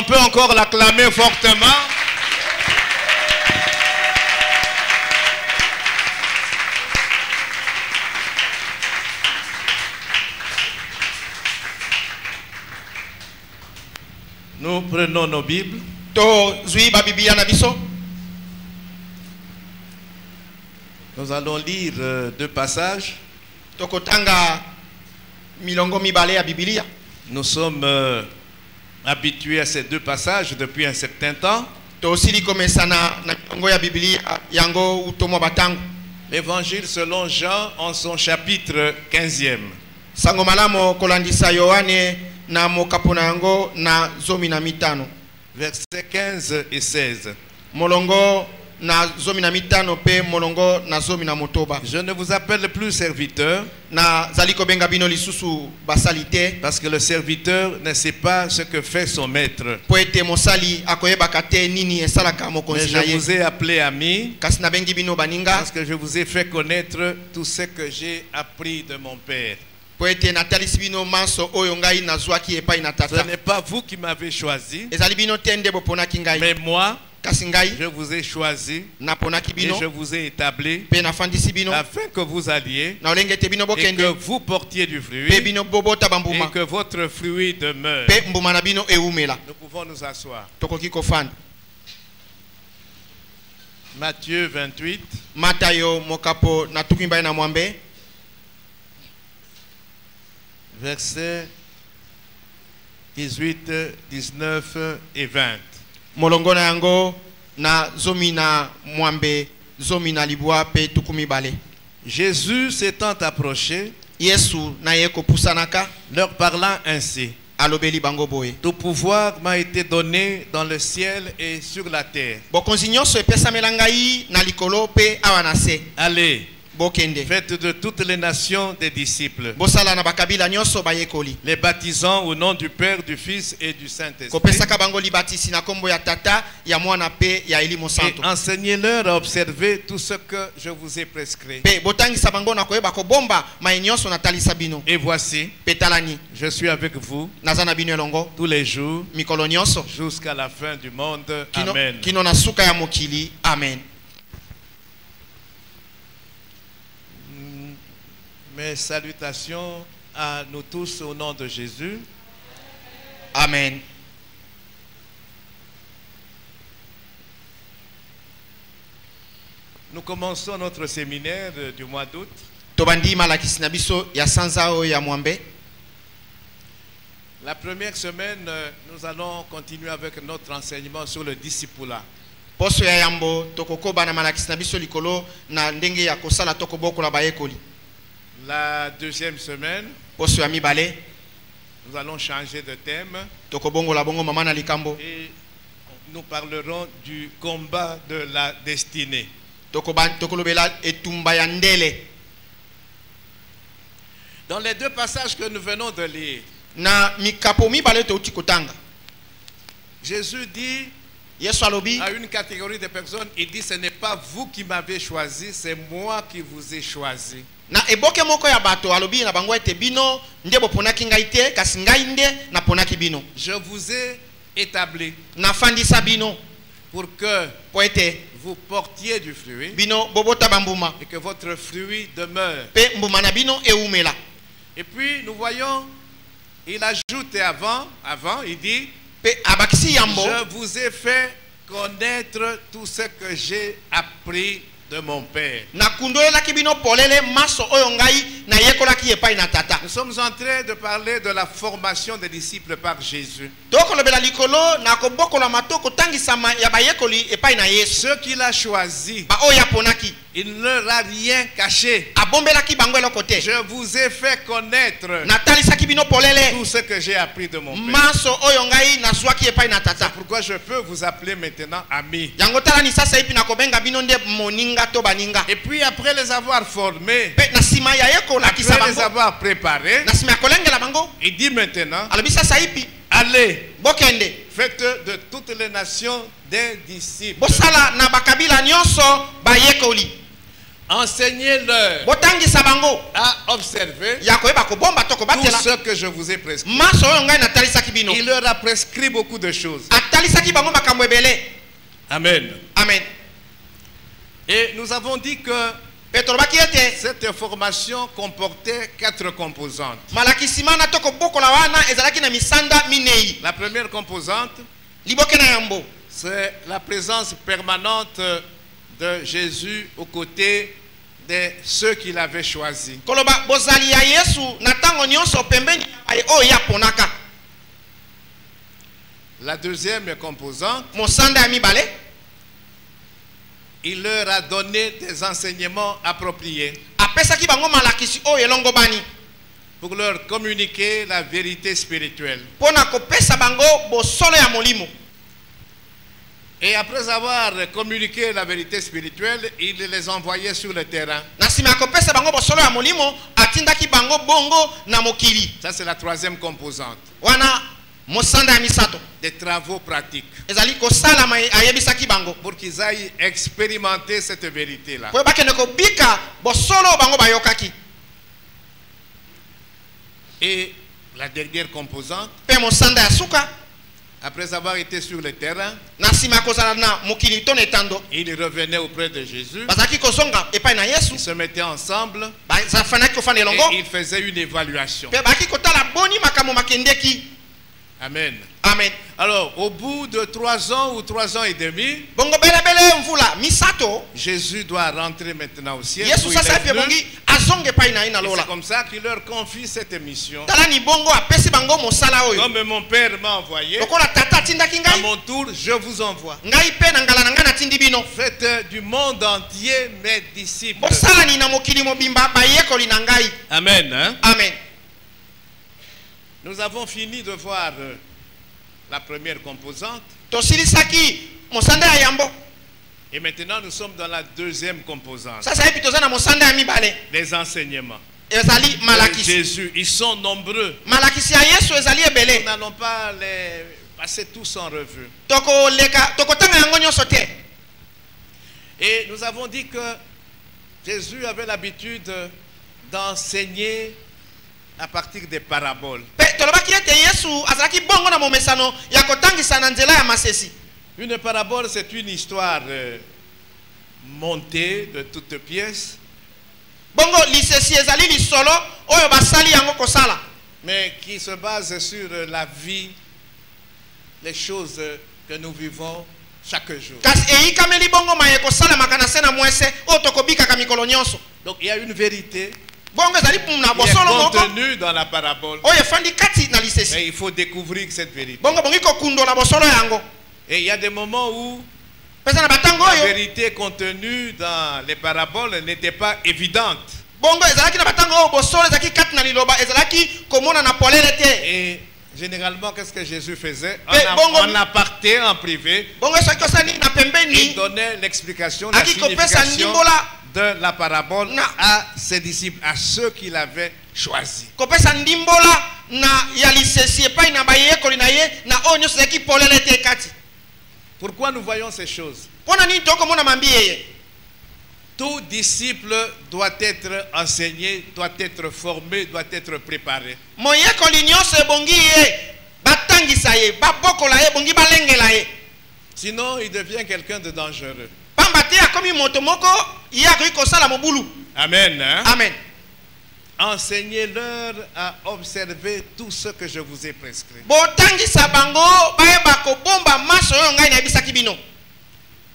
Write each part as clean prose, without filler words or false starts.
on peut encore l'acclamer fortement. Nous prenons nos Bibles. Nous allons lire deux passages. Nous sommes habitués à ces deux passages depuis un certain temps. L'évangile selon Jean en son chapitre 15e. Versets 15 et 16. Je ne vous appelle plus serviteur parce que le serviteur ne sait pas ce que fait son maître. Mais je vous ai appelé ami parce que je vous ai fait connaître tout ce que j'ai appris de mon Père. Ce n'est pas vous qui m'avez choisi, mais moi, je vous ai choisi et je vous ai établi afin que vous alliez et que vous portiez du fruit et que votre fruit demeure. Nous pouvons nous asseoir. Matthieu 28. Versets 18, 19 et 20. Molongona yango na zomina mwambe zomina libwa pe tukumi bale. Jésus s'étant approché, Yesu na yeko pusanaka, leur parlant ainsi. Alobeli bango boye. Tout pouvoir m'a été donné dans le ciel et sur la terre. Bokonzi nyonso epesa melangai na likolo pe awanase. Allez. Faites de toutes les nations des disciples, les baptisant au nom du Père, du Fils et du Saint-Esprit, et enseignez-leur à observer tout ce que je vous ai prescrit. Et voici, je suis avec vous tous les jours jusqu'à la fin du monde. Amen. Amen. Mes salutations à nous tous au nom de Jésus. Amen. Nous commençons notre séminaire du mois d'août. La première semaine, nous allons continuer avec notre enseignement sur le discipulat. La deuxième semaine, nous allons changer de thème et nous parlerons du combat de la destinée. Dans les deux passages que nous venons de lire, Jésus dit à une catégorie de personnes, il dit: ce n'est pas vous qui m'avez choisi, c'est moi qui vous ai choisi. Je vous ai établi pour que vous portiez du fruit et que votre fruit demeure. Et puis nous voyons, il ajoute avant, il dit: je vous ai fait connaître tout ce que j'ai appris de mon Père. Nous sommes en train de parler de la formation des disciples par Jésus. Ceux qu'il a choisis, il ne leur a rien caché. Je vous ai fait connaître tout ce que j'ai appris de mon Père. C'est pourquoi je peux vous appeler maintenant amis. Et puis après les avoir formés, après les avoir préparés, il dit maintenant: allez, faites de toutes les nations des disciples. Enseignez-leur à observer tout ce que je vous ai prescrit. Il leur a prescrit beaucoup de choses. Amen. Amen. Et nous avons dit que cette information comportait 4 composantes. La première composante, c'est la présence permanente de Jésus aux côtés de ceux qu'il avait choisis. La deuxième composante, il leur a donné des enseignements appropriés pour leur communiquer la vérité spirituelle. Et après avoir communiqué la vérité spirituelle, il les envoyait sur le terrain. Ça, c'est la troisième composante. Des travaux pratiques. Pour qu'ils aillent expérimenter cette vérité-là. Et la dernière composante, après avoir été sur le terrain, ils revenaient auprès de Jésus. Ils se mettaient ensemble et ils faisaient une évaluation. Amen. Amen. Alors, au bout de 3 ans ou 3 ans et demi, Jésus doit rentrer maintenant au ciel. C'est comme ça qu'il leur confie cette mission. Comme mon Père m'a envoyé, à mon tour, je vous envoie. Faites du monde entier mes disciples. Amen. Hein? Amen. Nous avons fini de voir la première composante. Et maintenant nous sommes dans la deuxième composante. Les enseignements de Jésus, ils sont nombreux. Nous n'allons pas les passer tous en revue. Et nous avons dit que Jésus avait l'habitude d'enseigner à partir des paraboles. Une parabole, c'est une histoire montée de toutes pièces, mais qui se base sur la vie, les choses que nous vivons chaque jour. Donc il y a une vérité qui est contenue dans la parabole, mais il faut découvrir cette vérité. Et il y a des moments où la vérité contenue dans les paraboles n'était pas évidente. Et généralement, qu'est-ce que Jésus faisait? En aparté, en privé, il donnait l'explication, la signification de la parabole à ses disciples, à ceux qu'il avait choisis. Pourquoi nous voyons ces choses? Tout disciple doit être enseigné, doit être formé, doit être préparé. Sinon, il devient quelqu'un de dangereux. Amen. Hein? Amen. Enseignez-leur à observer tout ce que je vous ai prescrit.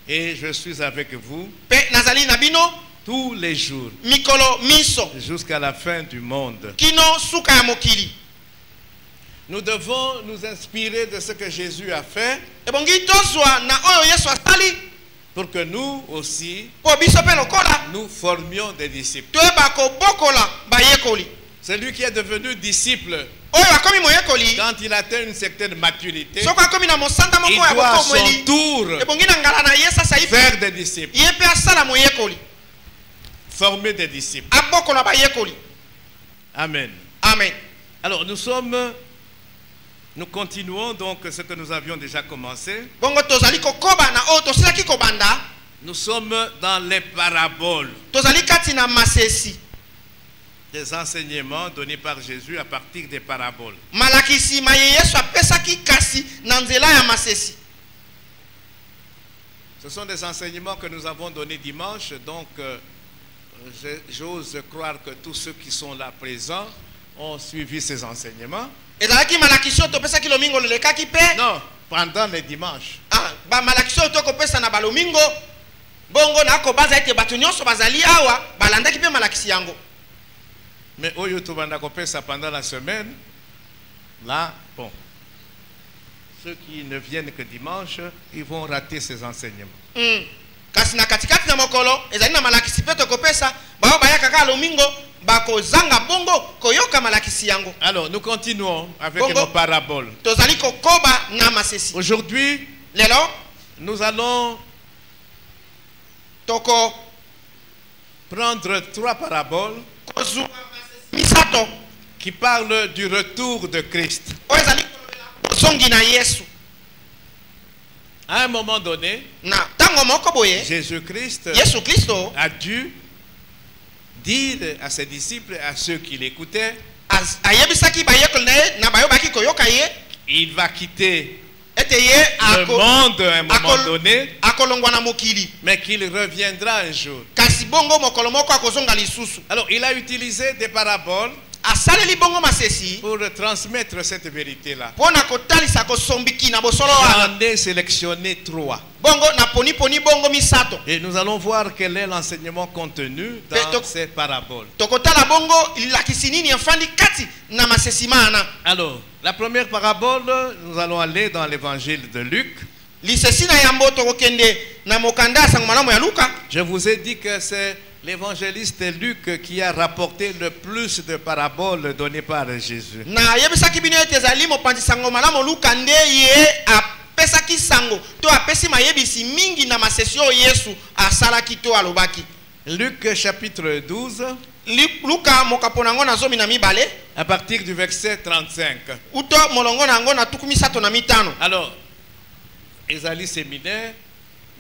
Et je suis avec vous tous les jours jusqu'à la fin du monde. Nous devons nous inspirer de ce que Jésus a fait pour que nous aussi nous formions des disciples. Celui qui est devenu disciple, quand il atteint une certaine maturité, il doit à son tour faire des disciples, former des disciples. Amen. Amen. Alors nous continuons donc ce que nous avions déjà commencé. Nous sommes dans les paraboles. des enseignements donnés par Jésus à partir des paraboles. Ce sont des enseignements que nous avons donnés dimanche, donc j'ose croire que tous ceux qui sont là présents ont suivi ces enseignements. Non, pendant les dimanches. Mais au YouTube, on a coupé ça pendant la semaine. Là, bon. Ceux qui ne viennent que dimanche, ils vont rater ces enseignements. Alors, nous continuons avec nos paraboles. Aujourd'hui, nous allons prendre 3 paraboles qui parlent du retour de Christ. À un moment donné, Jésus-Christ a dû dire à ses disciples et à ceux qui l'écoutaient, il va quitter le monde à un moment donné, mais qu'il reviendra un jour. Alors il a utilisé des paraboles pour transmettre cette vérité-là. J'en ai sélectionné 3. Et nous allons voir quel est l'enseignement contenu dans ces paraboles. Alors, la première parabole, nous allons aller dans l'évangile de Luc. Je vous ai dit que c'est l'évangéliste Luc qui a rapporté le plus de paraboles données par Jésus. Luc chapitre 12, à partir du verset 35. Alors, Ezali séminaire,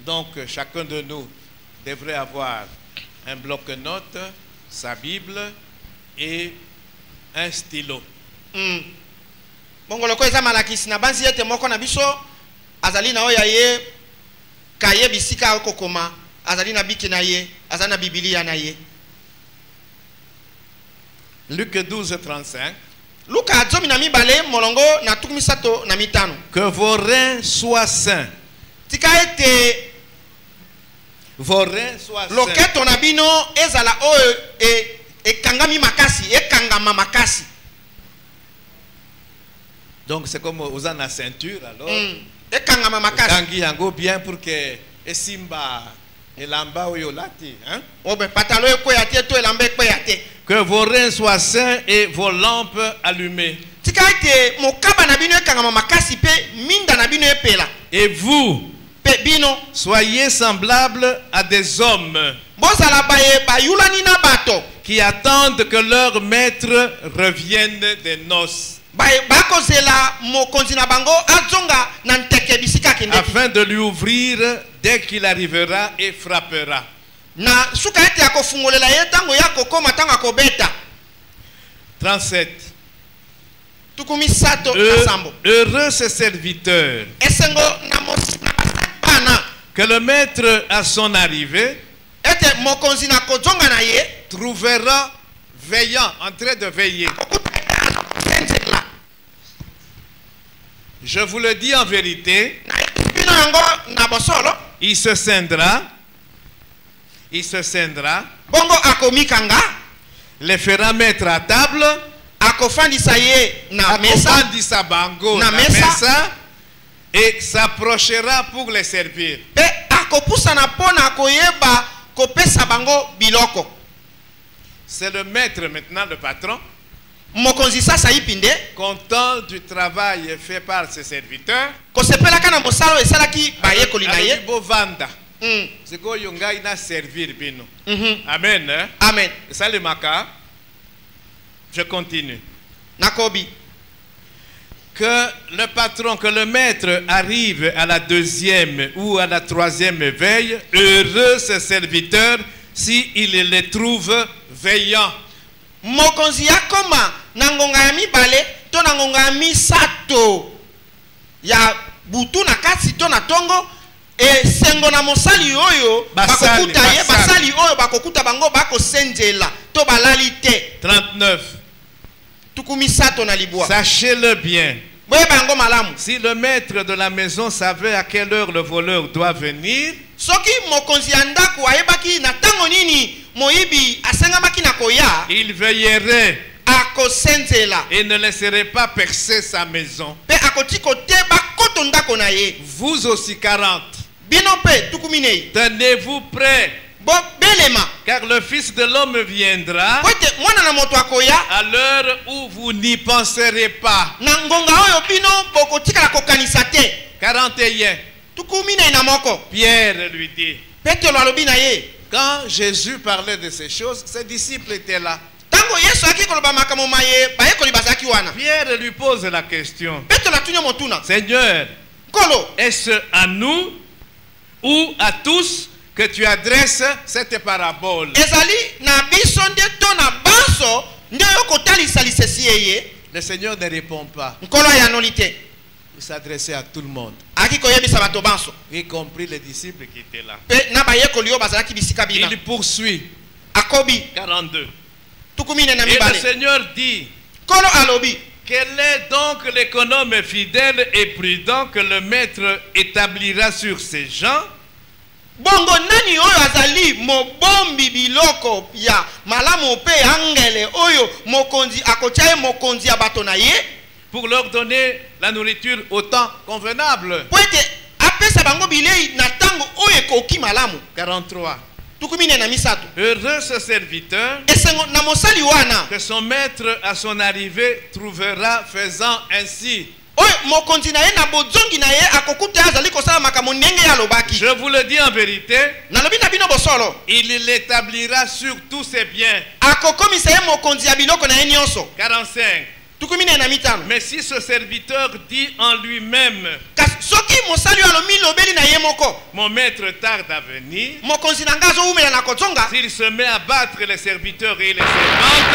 donc chacun de nous devrait avoir un bloc-notes, sa Bible et un stylo. Luc 12, 35. Que vos reins soient sains. Vos reins soient sains. Donc c'est comme vous en la ceinture alors. Kangi yango bien pour que esimba elamba oyolati, hein? Que vos reins soient sains et vos lampes allumées. Et vous, soyez semblables à des hommes qui attendent que leur maître revienne des noces, afin de lui ouvrir dès qu'il arrivera et frappera. 37. Heureux ce serviteur que le maître à son arrivée trouvera veillant, en train de veiller. Je vous le dis en vérité, il se scindra, les fera mettre à table, akofandisa bango na mesa, et s'approchera pour les servir. C'est le maître maintenant, le patron, content du travail fait par ses serviteurs. Amen. Amen. Je continue. Nakobi. Que le patron, que le maître arrive à la 2e ou à la 3e veille, heureux ce serviteur s'il les trouve veillants. mokonzi yakoma na ngonga ya mibale to na ngonga ya misato ya butu na kasi to na tongo sengo na mosali oyo bakokuta ye basali oyo bakokuta bango bakosenjela to balali te. 39. Tukumisato na libwa. Sachez-le bien. Bango malamu. Si le maître de la maison savait à quelle heure le voleur doit venir, soki mokonzi ya ndako ayebaki na tango nini moyibi asengamaki na koya, il veillerait akosenzela et ne laisserait pas percer sa maison. Pe akoti kote bakoto ndako na ye. Vous aussi 40. Bino pe tukuminei. Tenez-vous prêts. Bo belema. Car le Fils de l'homme viendra Kote mwana na moto akoya à l'heure où vous n'y penserez pas. Na ngonga oyo bino bokotika la kokanisa te. 41. Tukuminei na moko. Pierre lui dit. Petro alobi na ye. Quand Jésus parlait de ces choses, ses disciples étaient là. Pierre lui pose la question. Seigneur, est-ce à nous ou à tous que tu adresses cette parabole? Le Seigneur ne répond pas. Il s'adressait à tout le monde, y compris les disciples qui étaient là. Il poursuit. 42. Et le Seigneur dit, quel est donc l'économe fidèle et prudent que le maître établira sur ces gens? Bongo nani oyo azali mobombi biloko ya malamu pe angele oyo mokonzi akochaye mokonzi abato na ye pour leur donner la nourriture au temps convenable. 43. Heureux ce serviteur que son maître à son arrivée trouvera faisant ainsi. Je vous le dis en vérité, il l'établira sur tous ses biens. 45. Mais si ce serviteur dit en lui-même, mon maître tarde à venir, s'il se met à battre les serviteurs et les servantes,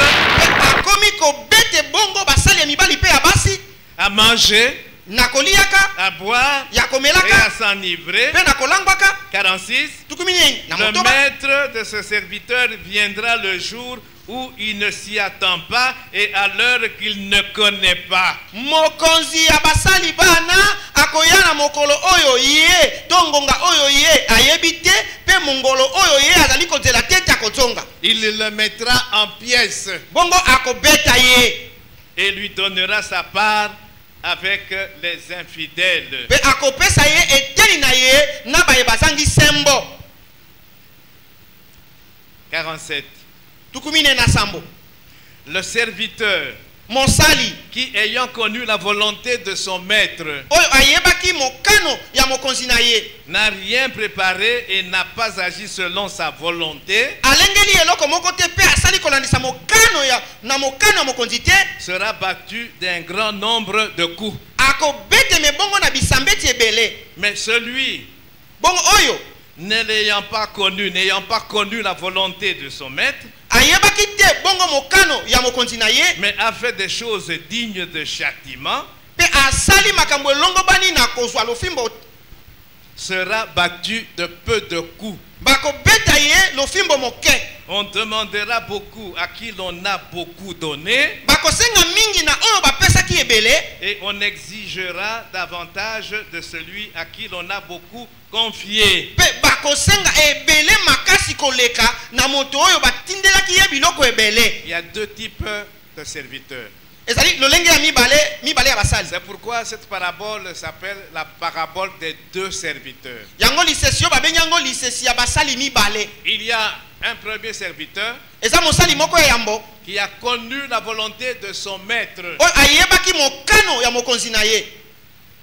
à manger, à boire et à s'enivrer. 46. Le maître de ce serviteur viendra le jour où il ne s'y attend pas et à l'heure qu'il ne connaît pas. Mokonzi abasali bana akoyana mokolo oyo ye tongonga oyo ye ayebite pe mongolo oyo ye azali kozela tete akozonga. Il le mettra en pièces. Bongo akobeta ye et lui donnera sa part avec les infidèles. Pe akopesa ye eteli na ye na baye bazangi sembo. 47. Le serviteur qui ayant connu la volonté de son maître n'a rien préparé et n'a pas agi selon sa volonté sera battu d'un grand nombre de coups. Mais celui n'ayant pas connu la volonté de son maître, mais a fait des choses dignes de châtiment, sera battu de peu de coups. On demandera beaucoup à qui l'on a beaucoup donné, et on exigera davantage de celui à qui l'on a beaucoup confié. Il y a deux types de serviteurs. C'est pourquoi cette parabole s'appelle la parabole des deux serviteurs. Il y a un premier serviteur qui a connu la volonté de son maître,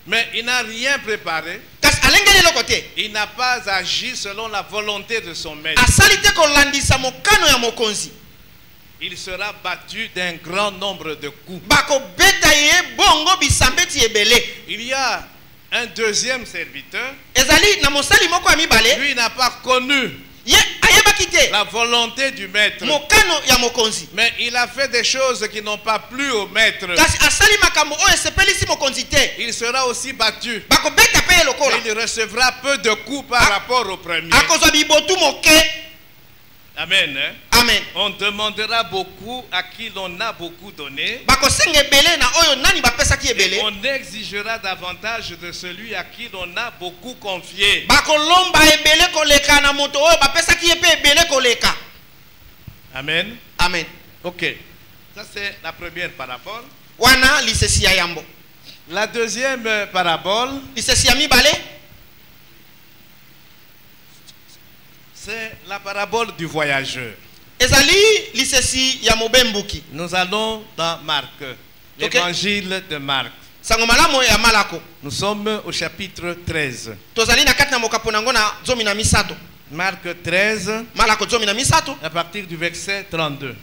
mais il n'a rien préparé. Il n'a pas agi selon la volonté de son maître. Il sera battu d'un grand nombre de coups. Il y a un deuxième serviteur. Lui n'a pas connu la volonté du maître. Mais il a fait des choses qui n'ont pas plu au maître. Il sera aussi battu. Et il recevra peu de coups par rapport au premier. Amen. Hein? Amen. On demandera beaucoup à qui l'on a beaucoup donné. Et on exigera davantage de celui à qui l'on a beaucoup confié. Amen. Amen. Ok. Ça c'est la première parabole. Yambo. La deuxième parabole, c'est la parabole du voyageur. Nous allons dans Marc, l'évangile de Marc. Nous sommes au chapitre 13. Marc 13, à partir du verset 32.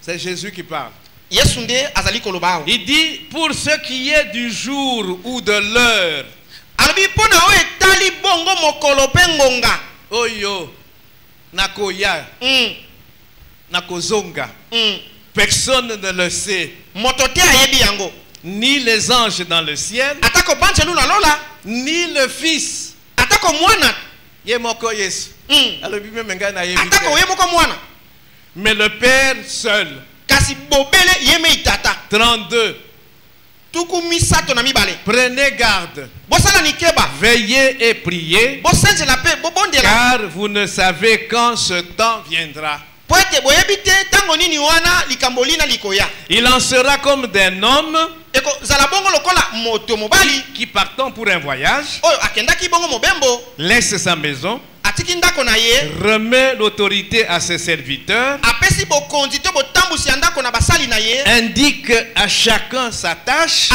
C'est Jésus qui parle. Il dit, pour ce qui est du jour ou de l'heure, oyo nakoya nakozonga, personne ne le sait, ni les anges dans le ciel, ni le Fils, mais le Père seul. 32. Prenez garde, veillez et priez, car vous ne savez quand ce temps viendra. Il en sera comme d'un homme qui partant pour un voyage laisse sa maison, remet l'autorité à ses serviteurs, indique à chacun sa tâche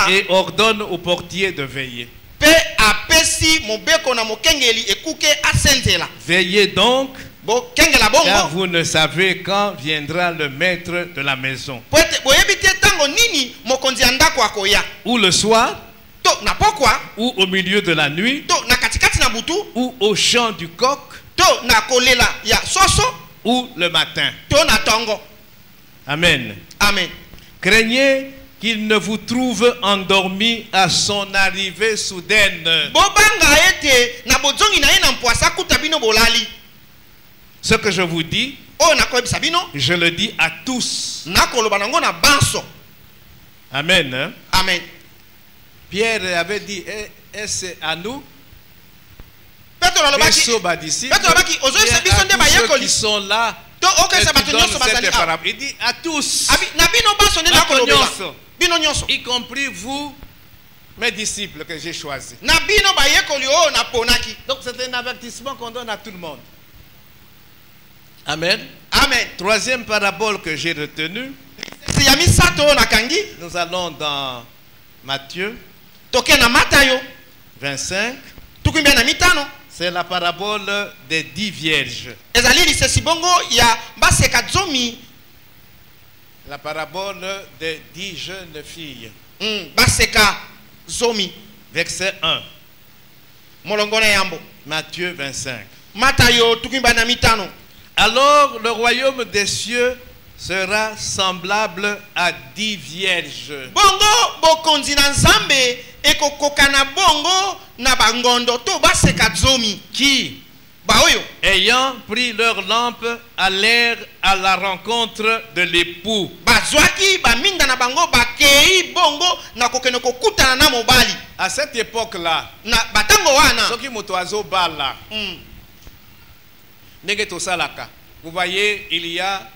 et ordonne au portier de veiller. Veillez donc, car vous ne savez quand viendra le maître de la maison. Ou le soir, ou au milieu de la nuit, ou au chant du coq, ou le matin. Amen. Amen. Craignez qu'il ne vous trouve endormi à son arrivée soudaine. Ce que je vous dis, je le dis à tous. Amen. Hein? Amen. Pierre avait dit, est-ce à nous? D'ici, ceux qui sont là, il dit à tous, y compris vous, mes disciples que j'ai choisis. Donc c'est un avertissement qu'on donne à tout le monde. Amen. Amen. Troisième parabole que j'ai retenue. Nous allons dans Matthieu 25. C'est la parabole des 10 vierges. La parabole des 10 jeunes filles. Verset 1. Matthieu 25. Alors le royaume des cieux sera semblable à 10 vierges. Qui, ayant pris leur lampe, allèrent à la rencontre de l'époux. À cette époque-là, vous voyez, il y a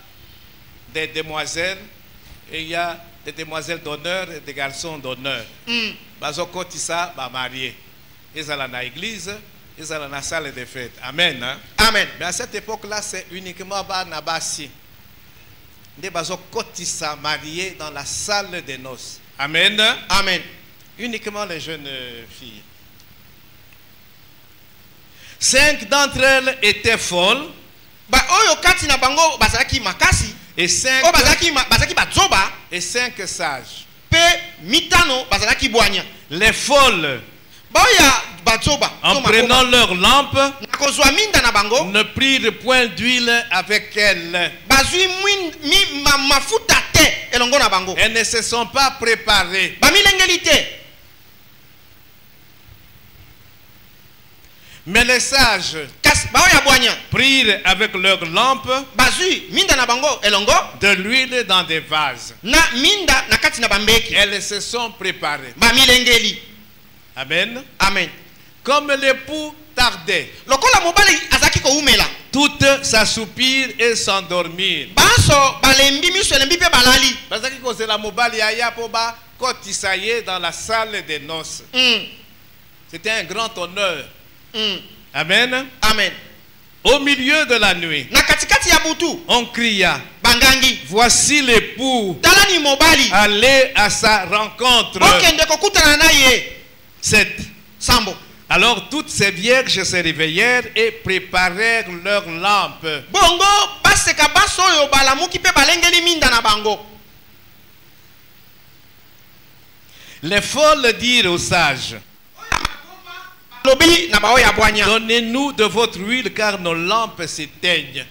des demoiselles et il y a des demoiselles d'honneur et des garçons d'honneur. Bazokotisa ba marié. Ils allaient dans l'église, ils allaient dans la salle de fête. Amen. Hein? Amen. Mais à cette époque-là, c'est uniquement Banabasi. Des bazokotisa mariés dans la salle des noces. Amen. Amen. Uniquement les jeunes filles. 5 d'entre elles étaient folles. Et 5 sages. Les folles en prenant leur lampe, ne prirent point d'huile avec elles. Elles ne se sont pas préparées. Mais les sages prirent avec leur lampe de l'huile dans des vases. Elles se sont préparées. Amen. Amen. Comme l'époux tardait, toutes s'assoupirent et s'endormirent. Parce que c'est la mobile dans la salle des noces. C'était un grand honneur. Amen. Amen. Au milieu de la nuit, on cria, voici l'époux, allez à sa rencontre. 7. Alors toutes ces vierges se réveillèrent et préparèrent leurs lampes. Les folles dirent aux sages, donnez-nous de votre huile car nos lampes s'éteignent.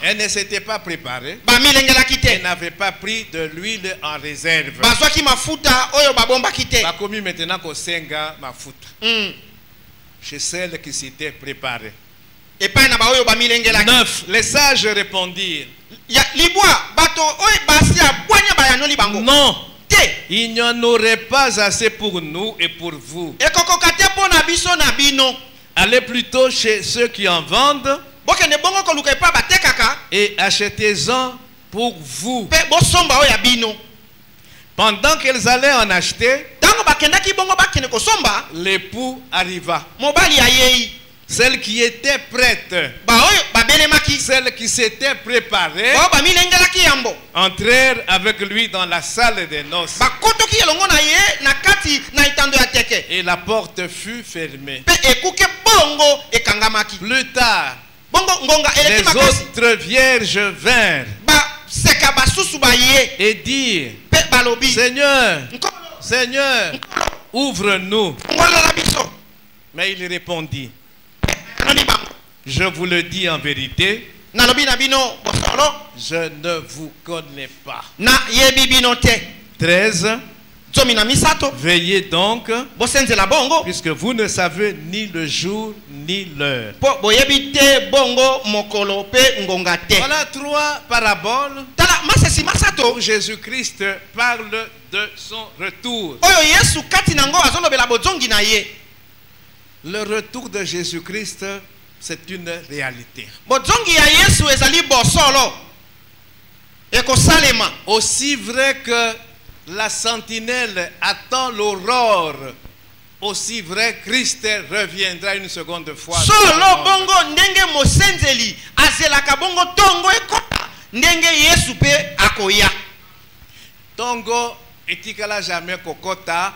Elle ne s'était pas préparée. Elle n'avait pas pris de l'huile en réserve. Commis maintenant qu'au senga mafuta. Chez celle qui s'était préparée. 9. Les sages répondirent, non, il n'y en aurait pas assez pour nous et pour vous. Allez plutôt chez ceux qui en vendent et achetez-en pour vous. Pendant qu'elles allaient en acheter, l'époux arriva. Celle qui était prête, celle qui s'était préparée, entrèrent avec lui dans la salle des noces. Et la porte fut fermée. Plus tard, les autres vierges vinrent et dirent, Seigneur, Seigneur, ouvre-nous. Mais il répondit, je vous le dis en vérité, je ne vous connais pas. 13. Veillez donc, puisque vous ne savez ni le jour ni l'heure. Voilà 3 paraboles où Jésus-Christ parle de son retour. Le retour de Jésus-Christ, c'est une réalité. Aussi vrai que la sentinelle attend l'aurore, aussi vrai Christ reviendra une seconde fois. Tongo etikala jamais kokota.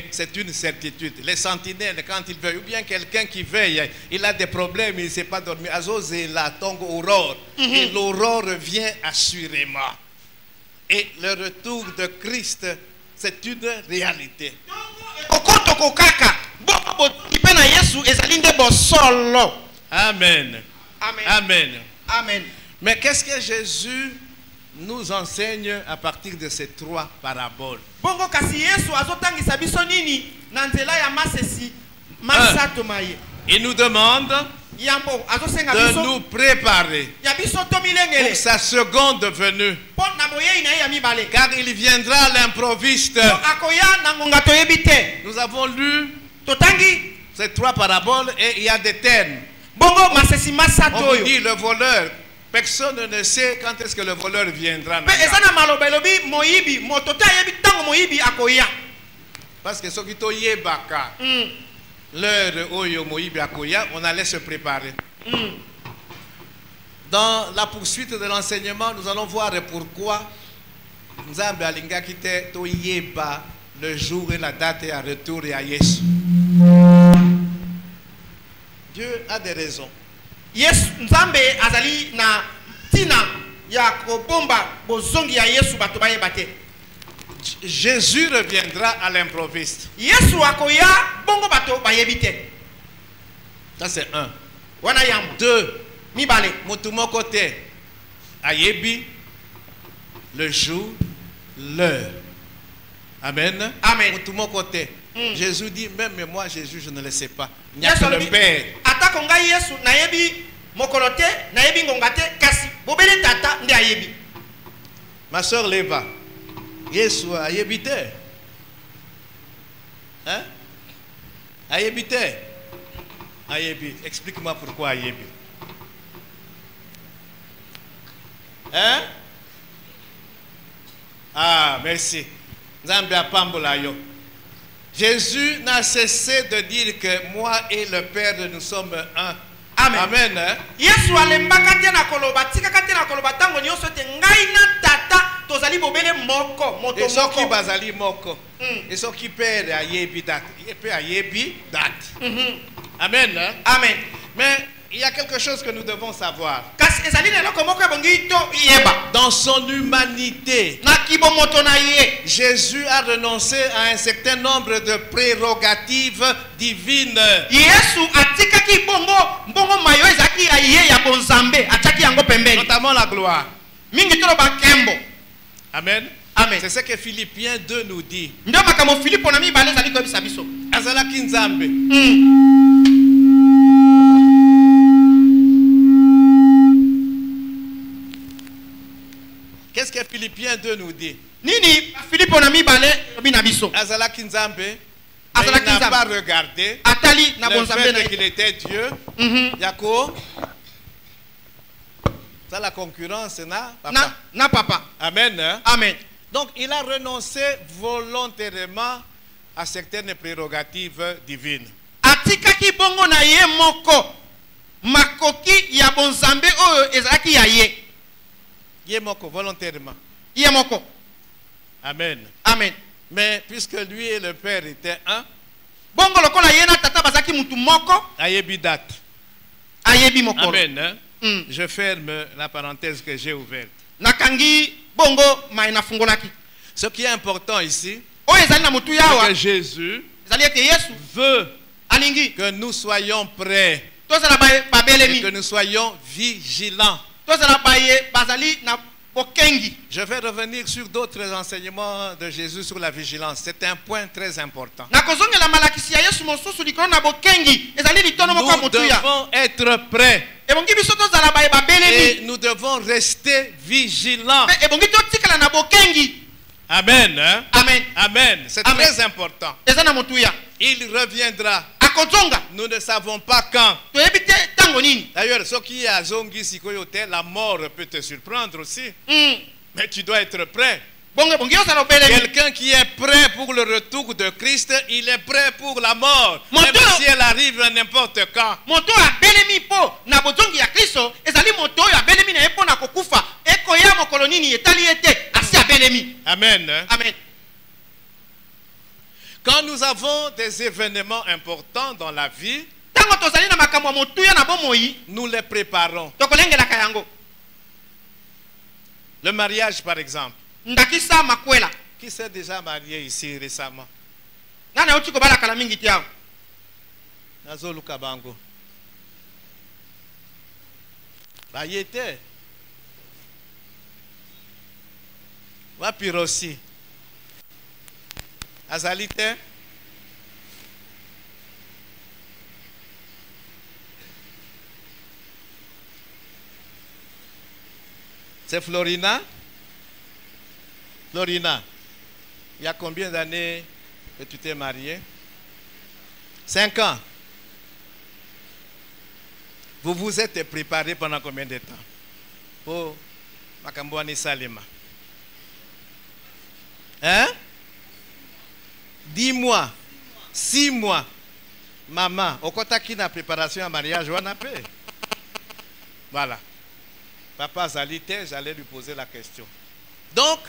C'est une certitude. Les sentinelles, quand ils veillent, ou bien quelqu'un qui veille, il a des problèmes, il ne sait pas dormir. Azose la tongo aurore. Et l'aurore vient assurément. Et le retour de Christ, c'est une réalité. Amen. Amen. Amen. Mais qu'est-ce que Jésus nous enseigne à partir de ces 3 paraboles? Il nous demande de nous préparer pour sa seconde venue, car il viendra à l'improviste. Nous avons lu ces 3 paraboles et il y a des thèmes. On vous dit le voleur. Personne ne sait quand est-ce que le voleur viendra. Parce que ce qui est baka, l'heure oyo moibi akoya, on allait se préparer. Dans la poursuite de l'enseignement, nous allons voir pourquoi Nzambe alinga kite to yeba le jour et la date et à retour et à Yesu. Dieu a des raisons. Yes, Nzambe azali na tina ya kobomba bozongi ya Yesu batobaye bate. Jésus reviendra à l'improviste. Ça c'est un. 2. Mon côté. Ayebi. Le jour, l'heure. Amen. Amen. Tout mon côté. Jésus dit, même moi, Jésus, je ne le sais pas. Il n'y a que le Père. Ma soeur Leva. Yesu ayebite. Hein? Ayebite. Ayebi. Explique-moi pourquoi ayebi. Hein? Ah, merci. Jésus n'a cessé de dire que moi et le Père, nous sommes un. Amen. Amen. Yesu alembaka tena koloba tikaka tena koloba tango nyonso te ngai na tata tozali bobele moko moto moko. Esoki bazali moko. Esoki Père ayebi dat. Père ayebi dat. Amen. Amen. Mais il y a quelque chose que nous devons savoir. Dans son humanité, Jésus a renoncé à un certain nombre de prérogatives divines. Notamment la gloire. Amen. Amen. C'est ce que Philippiens 2 nous dit. Azalaki Nzambe. Qu'est-ce que Philippiens 2 nous dit? Nini Philippo na mibale binabiso. Azalaki Nzambe. Il n'a pas regardé Atali na le fait qu'il était Dieu. Yako. Ça la concurrence na papa. Amen. Amen. Donc il a renoncé volontairement à certaines prérogatives divines. Atikaki bongo na ye moko. Makoki ya bonzambe oyo ezalaki ya ye. Yemoko volontairement. Yemoko. Amen. Amen. Mais puisque lui et le Père étaient un, bongo lokola yena tata bazaki mutu moko, ayebi dat. Ayebi moko. Amen. Je ferme la parenthèse que j'ai ouverte. Nakangi bongo maina fungolaki. Ce qui est important ici, c'est que Jésus veut que nous soyons prêts et que nous soyons vigilants. Je vais revenir sur d'autres enseignements de Jésus sur la vigilance. C'est un point très important. Nous devons être prêts. Et nous devons rester vigilants. Amen. Amen. Amen. C'est très important. Il reviendra. Nous ne savons pas quand. D'ailleurs, ce qui est à Zongi, la mort peut te surprendre aussi. Mais tu dois être prêt. Quelqu'un qui est prêt pour le retour de Christ, il est prêt pour la mort. Même si elle arrive n'importe quand. Amen. Amen. Quand nous avons des événements importants dans la vie, nous les préparons. Le mariage, par exemple. Qui s'est déjà marié ici récemment? Nazo Lukabango. Bayete. Wapirosi. Azalite. C'est Florina. Florina, il y a combien d'années que tu t'es mariée? 5 ans. Vous vous êtes préparé pendant combien de temps? Oh, Makambouani Salima. Hein? 10 mois. 6 mois. Maman, au côté qui n'a préparation à mariage, on a fait. Voilà. Papa Zalité, j'allais lui poser la question. Donc,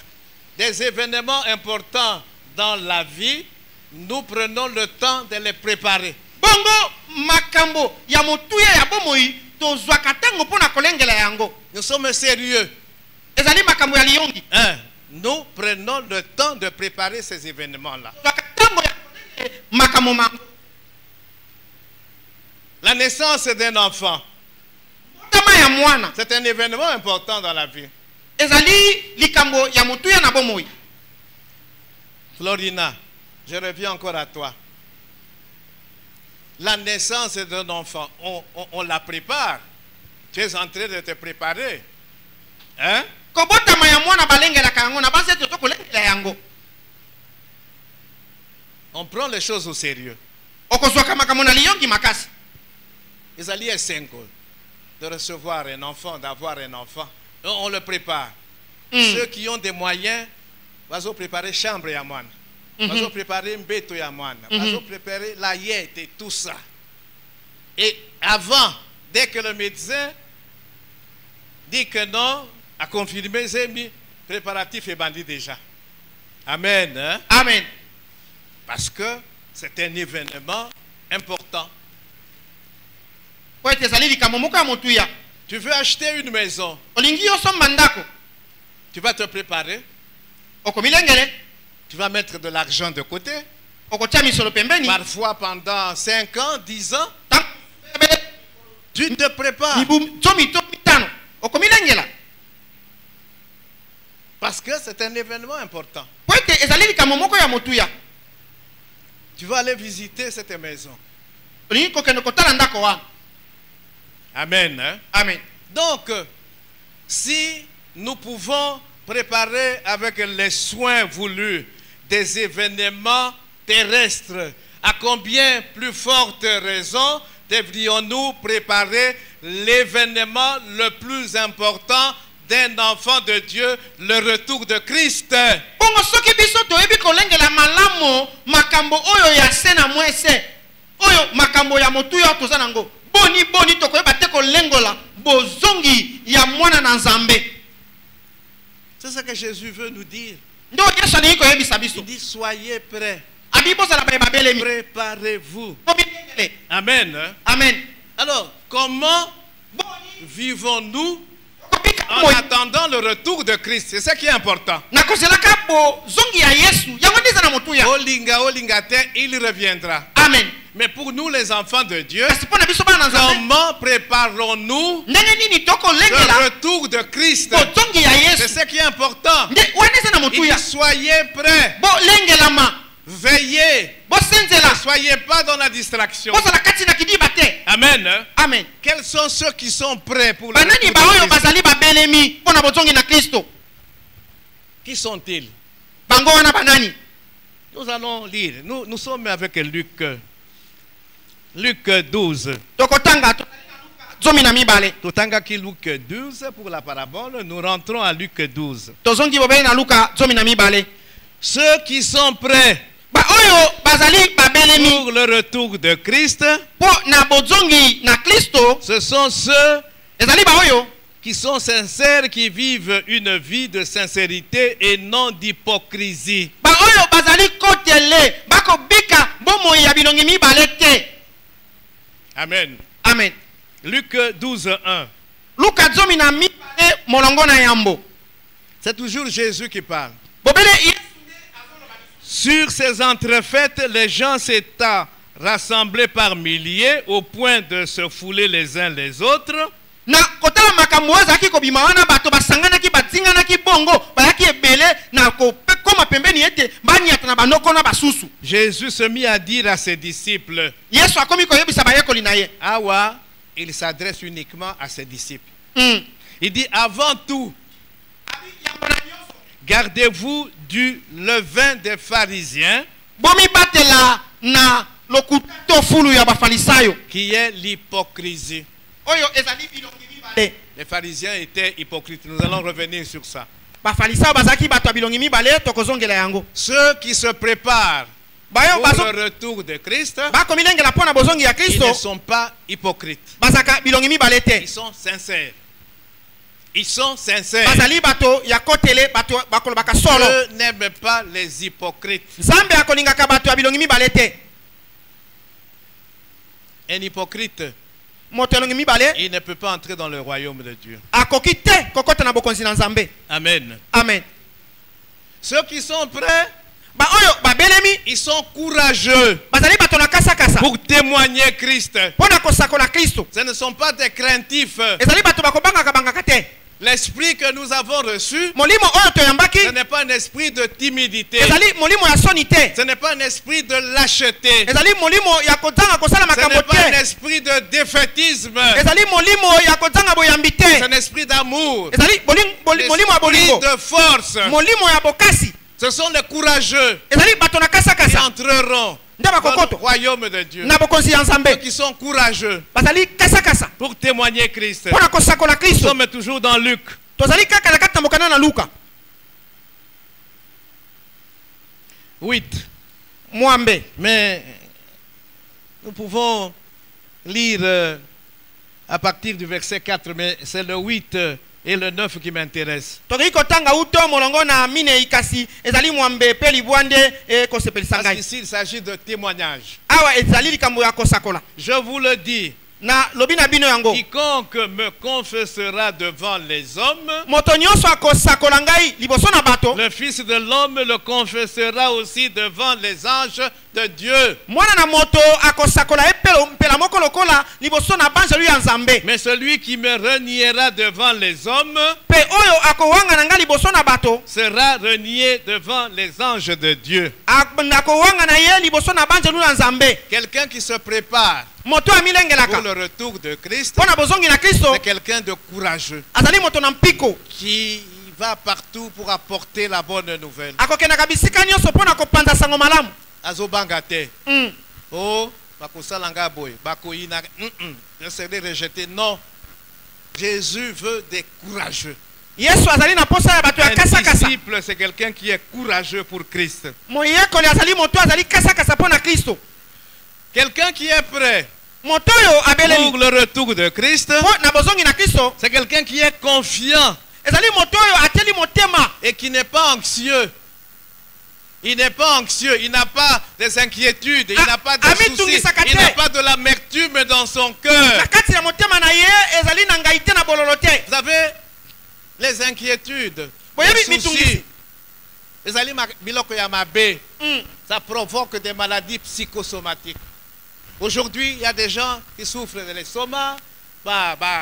des événements importants dans la vie, nous prenons le temps de les préparer. Bongo makambo ya motuya ya bomoi tozwaka tango pona kolengela yango. Nous sommes sérieux. Ezali makambo ya liyongi. nous prenons le temps de préparer ces événements-là. La naissance d'un enfant, c'est un événement important dans la vie. Florina, je reviens encore à toi. La naissance d'un enfant, on la prépare. Tu es en train de te préparer. Hein? On prend les choses au sérieux. Isalie est single. De recevoir un enfant, d'avoir un enfant. On le prépare. Ceux qui ont des moyens, vont préparer chambre à moi. Vont préparer un béto à moi. Vont préparer la yette et tout ça. Et avant, dès que le médecin dit que non, a confirmé, j'ai mis préparatif et bandit déjà. Amen. Hein? Amen. Parce que c'est un événement important. Tu veux acheter une maison. Tu vas te préparer. Tu vas mettre de l'argent de côté. Parfois pendant 5 ans, 10 ans. Tu te prépares. Parce que c'est un événement important. Tu vas aller visiter cette maison. Amen. Hein? Amen. Donc, si nous pouvons préparer avec les soins voulus des événements terrestres, à combien plus forte raison devrions-nous préparer l'événement le plus important d'un enfant de Dieu, le retour de Christ? C'est ce que Jésus veut nous dire. Il dit soyez prêts. Préparez-vous. Amen. Hein? Amen. Alors, comment vivons-nous en attendant le retour de Christ? C'est ça qui est important. Il reviendra. Amen. Mais pour nous les enfants de Dieu, comment préparons-nous le retour de Christ? C'est ce qui est important. Il dit soyez prêts. Veillez. Ne soyez pas dans la distraction. Amen. Hein? Amen. Quels sont ceux qui sont prêts pour le retour de Christ? Qui sont-ils? Nous allons lire. Nous sommes avec Luc 12. Totanga ki Luc 12 pour la parabole. Nous rentrons à Luc 12. Ceux qui sont prêts pour le retour de Christ, ce sont ceux qui sont sincères, qui vivent une vie de sincérité et non d'hypocrisie. Amen. Amen. Luc 12, 1. C'est toujours Jésus qui parle. Sur ces entrefaites, les gens s'étaient rassemblés par milliers au point de se fouler les uns les autres. Jésus se mit à dire à ses disciples. Awa, il s'adresse uniquement à ses disciples. Il dit avant tout, gardez-vous du levain des pharisiens, qui est l'hypocrisie. Les pharisiens étaient hypocrites. Nous allons revenir sur ça. Ceux qui se préparent pour le retour de Christ, ils ne sont pas hypocrites. Ils sont sincères. Ils sont sincères. Dieu n'aime pas les hypocrites. Un hypocrite, il ne peut pas entrer dans le royaume de Dieu. Amen. Amen. Ceux qui sont prêts, ils sont courageux pour témoigner Christ. Ce ne sont pas des craintifs. L'esprit que nous avons reçu, ce n'est pas un esprit de timidité. Ce n'est pas un esprit de lâcheté. Ce n'est pas un esprit de défaitisme. C'est un esprit d'amour. L'esprit de force. Ce sont les courageux qui entreront dans le royaume de Dieu. Ceux qui sont courageux pour témoigner Christ. Nous sommes toujours dans Luc. 8. Mais nous pouvons lire à partir du verset 4, mais c'est le 8 et le 9 qui m'intéresse. Parce qu'ici il s'agit de témoignage. Je vous le dis, quiconque me confessera devant les hommes, le Fils de l'homme le confessera aussi devant les anges de Dieu. Mais celui qui me reniera devant les hommes sera renié devant les anges de Dieu. Quelqu'un qui se prépare pour le retour de Christ, c'est quelqu'un de courageux qui va partout pour apporter la bonne nouvelle. Azobangate. Oh, bakosalanga boy, bakoyina, je serai rejeté. Non, Jésus veut des courageux. Un disciple, c'est quelqu'un qui est courageux pour Christ. Quelqu'un qui est prêt pour le retour de Christ, c'est quelqu'un qui est confiant et qui n'est pas anxieux. Il n'est pas anxieux, il n'a pas des inquiétudes, il n'a pas de soucis, il n'a pas de l'amertume dans son cœur. Vous avez les inquiétudes, les soucis, ça provoque des maladies psychosomatiques. Aujourd'hui, il y a des gens qui souffrent de l'estomac,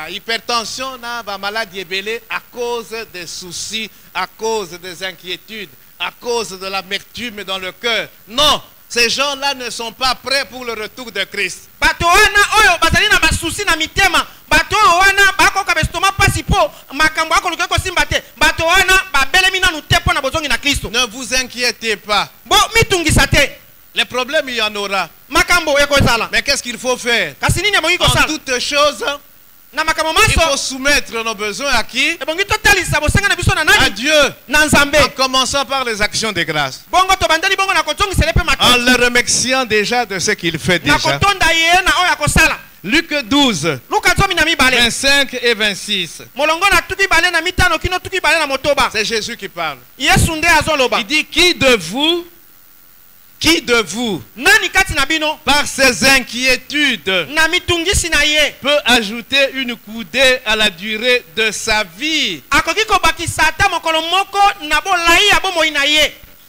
hypertension, maladie ébélée à cause des soucis, à cause des inquiétudes, à cause de l'amertume dans le cœur. Non, ces gens-là ne sont pas prêts pour le retour de Christ. Ne vous inquiétez pas. Les problèmes, il y en aura. Mais qu'est-ce qu'il faut faire? En toutes choses, il faut soumettre nos besoins à qui? À Dieu. En commençant par les actions de grâce. En le remerciant déjà de ce qu'il fait déjà. Luc 12, 25 et 26. C'est Jésus qui parle. Il dit, qui de vous, par ses inquiétudes, peut ajouter une coudée à la durée de sa vie?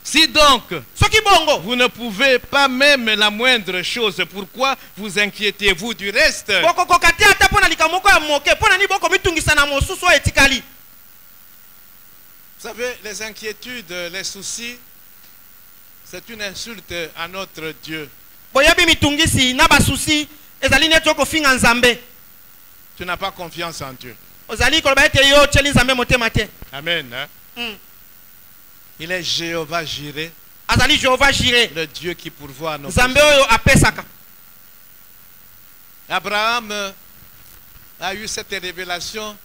Si donc, vous ne pouvez pas même la moindre chose, pourquoi vous inquiétez-vous du reste? Vous savez, les inquiétudes, les soucis, c'est une insulte à notre Dieu. Tu n'as pas confiance en Dieu. Amen. Hein? Il est Jéhovah Jireh, le Dieu qui pourvoit à nos besoins. Abraham a eu cette révélation.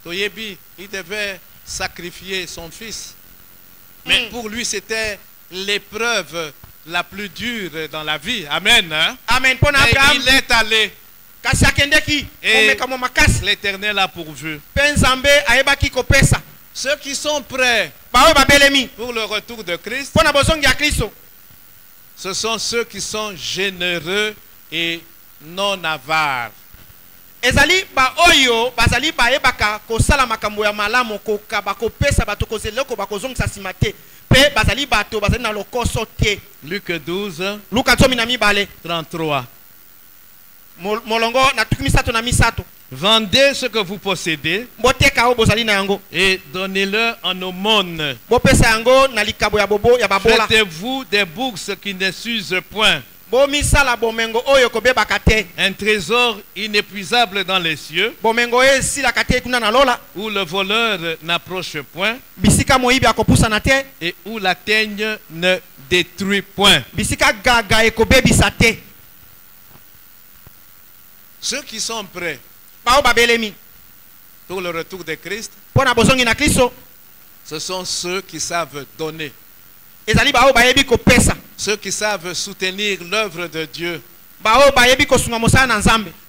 Il devait sacrifier son fils. Mais pour lui, c'était l'épreuve la plus dure dans la vie. Amen. Hein? Amen. Et il est allé. Et l'Éternel a pourvu. Ceux qui sont prêts pour le retour de Christ, ce sont ceux qui sont généreux et non avares. Luc 12, Luka 33. Vendez ce que vous possédez et donnez-le en aumône. Faites-vous des bourses qui ne s'usent point, un trésor inépuisable dans les cieux, où le voleur n'approche point et où la teigne ne détruit point. Ceux qui sont prêts pour le retour de Christ, ce sont ceux qui savent donner, ceux qui savent soutenir l'œuvre de Dieu,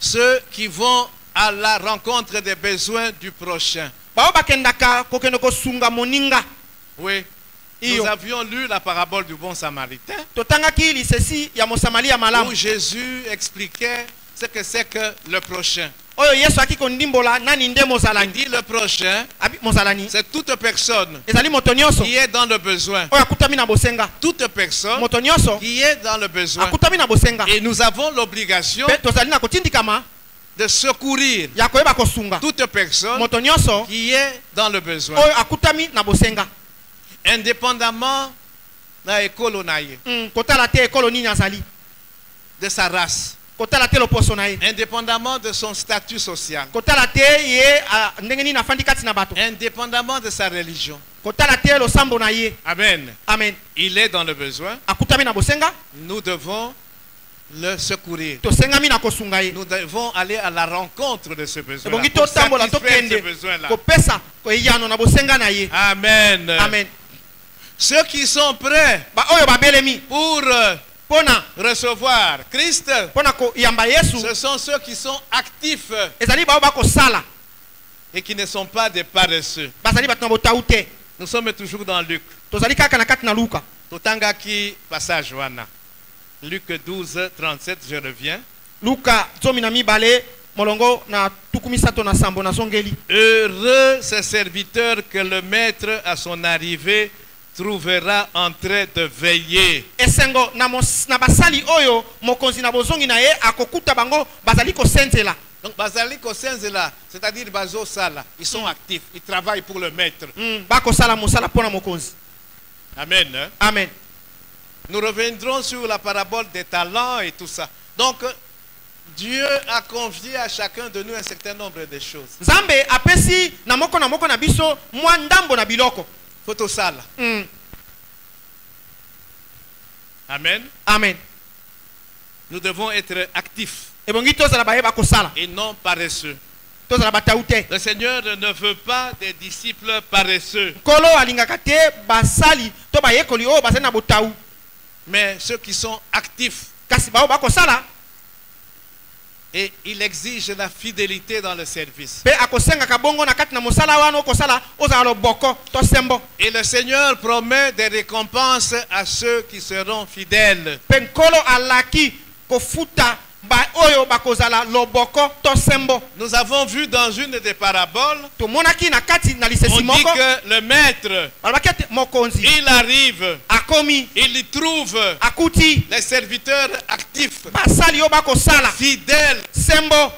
ceux qui vont à la rencontre des besoins du prochain. Oui, nous avions lu la parabole du bon samaritain, où Jésus expliquait ce que c'est que le prochain. Il dit le prochain, c'est toute personne qui est dans le besoin. Toute personne qui est dans le besoin. Et nous avons l'obligation de secourir toute personne qui est dans le besoin. Indépendamment de sa race, indépendamment de son statut social, indépendamment de sa religion. Amen. Amen. Il est dans le besoin. Nous devons le secourir. Nous devons aller à la rencontre de ce besoin. Pour satisfaire ce besoin-là. Amen. Amen. Ceux qui sont prêts pour recevoir Christ, ce sont ceux qui sont actifs et qui ne sont pas des paresseux. Nous sommes toujours dans Luc. Totangaki passage wana. Luc 12, 37, je reviens. Heureux ces serviteurs que le maître à son arrivée trouvera en train de veiller. Donc bazali ko senzela, c'est-à-dire bazo sala, ils sont actifs, ils travaillent pour le maître. Amen. Hein? Amen. Nous reviendrons sur la parabole des talents et tout ça. Donc Dieu a confié à chacun de nous un certain nombre de choses. Photo sala. Amen. Amen. Nous devons être actifs et non paresseux. Le Seigneur ne veut pas des disciples paresseux, mais ceux qui sont actifs. Et il exige la fidélité dans le service. Et le Seigneur promet des récompenses à ceux qui seront fidèles. Nous avons vu dans une des paraboles, on dit que le maître, il arrive, il trouve les serviteurs actifs, fidèles,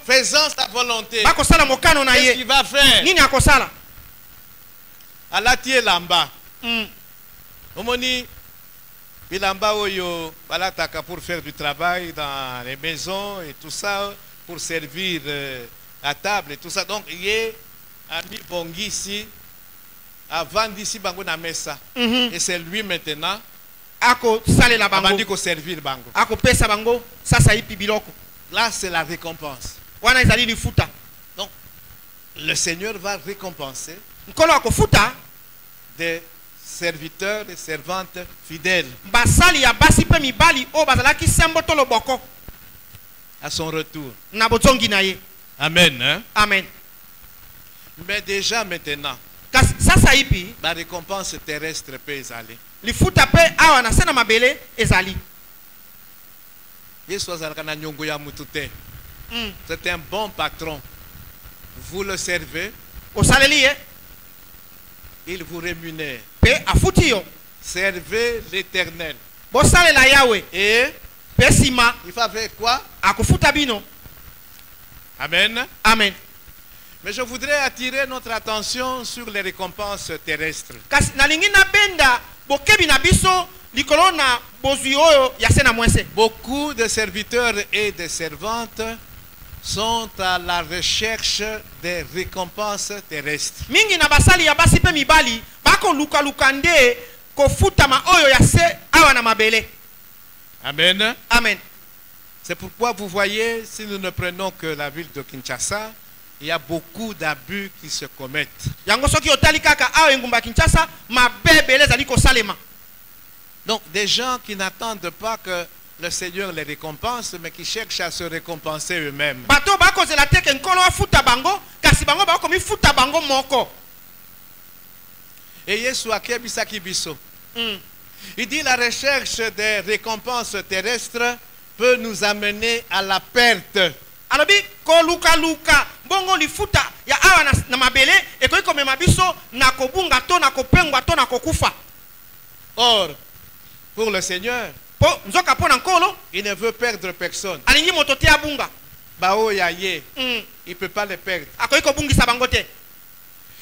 faisant sa volonté. Qu'est-ce qu'il va faire? Alati lamba. Omoni bilamba oyo balataka pour faire du travail dans les maisons et tout ça, pour servir à table et tout ça. Donc il est ami bongisi avant d'ici bango na mesa. Et c'est lui maintenant qui ko servir bango. Là c'est la récompense. Donc le Seigneur va récompenser des serviteurs et servantes fidèles à son retour. Amen. Hein? Amen. Mais déjà maintenant, la récompense terrestre peut aller. C'est un bon patron. Vous le servez, il vous rémunère. servez l'Éternel. Et il va faire quoi? Amen. Amen. Mais je voudrais attirer notre attention sur les récompenses terrestres. Beaucoup de serviteurs et de servantes sont à la recherche des récompenses terrestres. Amen. Amen. C'est pourquoi vous voyez, si nous ne prenons que la ville de Kinshasa, il y a beaucoup d'abus qui se commettent. Donc des gens qui n'attendent pas que le Seigneur les récompense, mais qui cherchent à se récompenser eux-mêmes. Et Yesu akebisaki biso. Il dit la recherche des récompenses terrestres peut nous amener à la perte. Or, pour le Seigneur, il ne veut perdre personne. Il ne peut pas le perdre.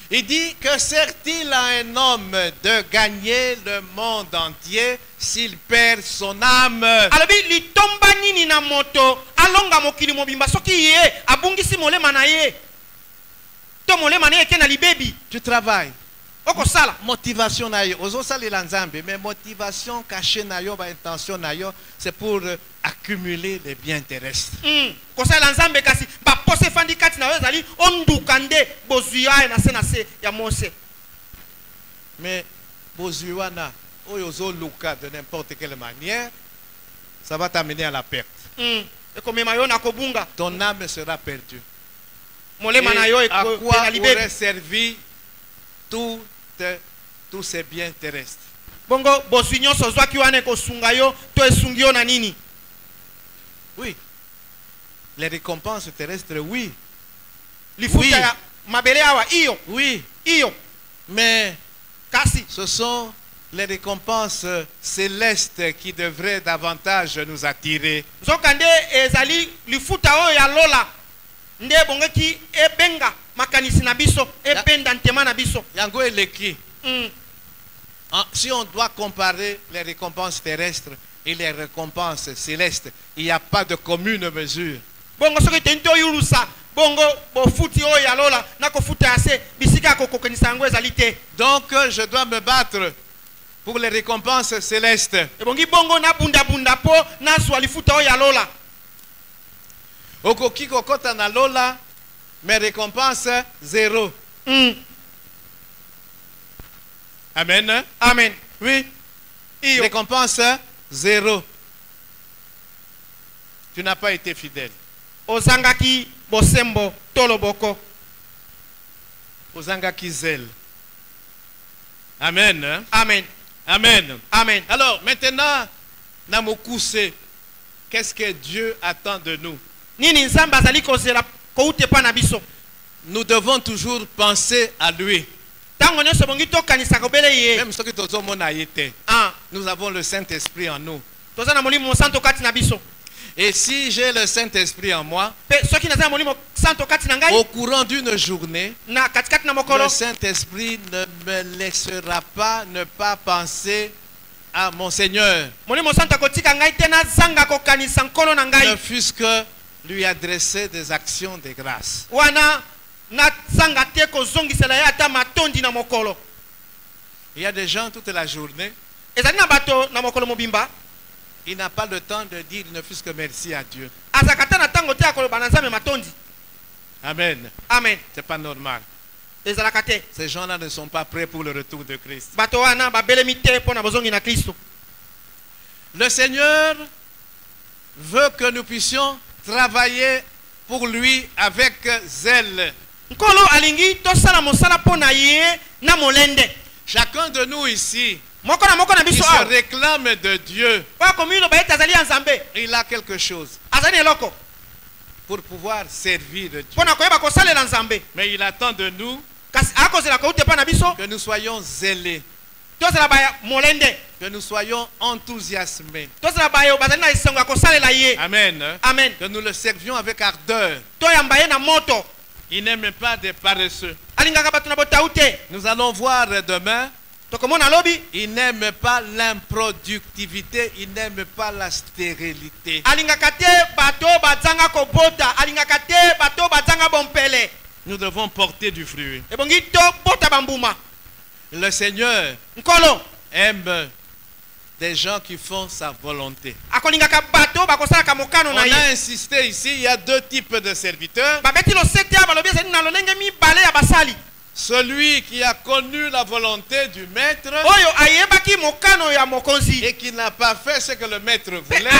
Il dit que sert-il à un homme de gagner le monde entier s'il perd son âme? Tu travailles. Motivation na yo. Mais motivation cachée na yo, intention na yo, c'est pour accumuler les biens terrestres. Mais bozuana, oyozo luka de n'importe quelle manière, ça va t'amener à la perte. Ton âme sera perdue. Et à quoi aurait servi tous ces biens terrestres? Oui. Les récompenses terrestres, oui. Oui. Mais ce sont les récompenses célestes qui devraient davantage nous attirer. Yango eleki. Si on doit comparer les récompenses terrestres et les récompenses célestes, il n'y a pas de commune mesure. Donc je dois me battre pour les récompenses célestes. Okoki kokota na lola, mes récompenses zéro. Amen. Amen. Oui. Récompense zéro. Tu n'as pas été fidèle. Ozangaki bosembo toloboko. Ozangaki zèle. Amen. Amen. Amen. Amen. Alors maintenant, namokuse, qu'est-ce que Dieu attend de nous? Nous devons toujours penser à lui. Même ceux qui nous avons le Saint-Esprit en nous. Et si j'ai le Saint-Esprit en moi, au courant d'une journée, le Saint-Esprit ne me laissera pas ne pas penser à mon Seigneur. Ne fût-ce que lui adresser des actions de grâce. Il y a des gens toute la journée, il n'a pas le temps de dire ne fût-ce que merci à Dieu. Amen. Amen. C'est pas normal. Ces gens-là ne sont pas prêts pour le retour de Christ. Le Seigneur veut que nous puissions travailler pour lui avec zèle. Chacun de nous ici qui se réclame de Dieu, il a quelque chose pour pouvoir servir Dieu. Mais il attend de nous que nous soyons zélés. Que nous soyons enthousiasmés. Amen. Amen. Que nous le servions avec ardeur. Il n'aime pas des paresseux. Nous allons voir demain. Il n'aime pas l'improductivité, il n'aime pas la stérilité. Nous devons porter du fruit. Le Seigneur aime des gens qui font sa volonté. On a insisté ici, il y a deux types de serviteurs. Celui qui a connu la volonté du maître et qui n'a pas fait ce que le maître voulait,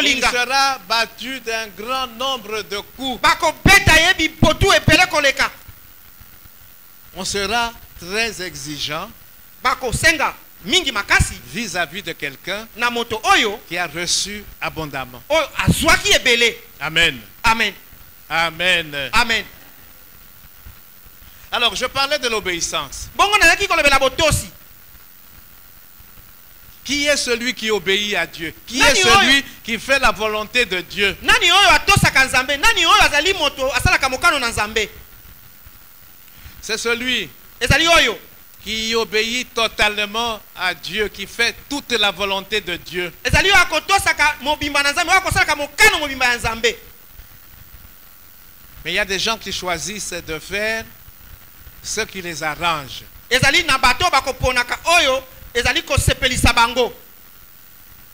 il sera battu d'un grand nombre de coups. On sera très exigeant vis-à-vis de quelqu'un qui a reçu abondamment. Amen. Amen. Amen. Amen. Alors, je parlais de l'obéissance. Qui est celui qui obéit à Dieu? Qui est celui qui fait la volonté de Dieu? C'est celui qui obéit totalement à Dieu, qui fait toute la volonté de Dieu. Mais il y a des gens qui choisissent de faire ce qui les arrange.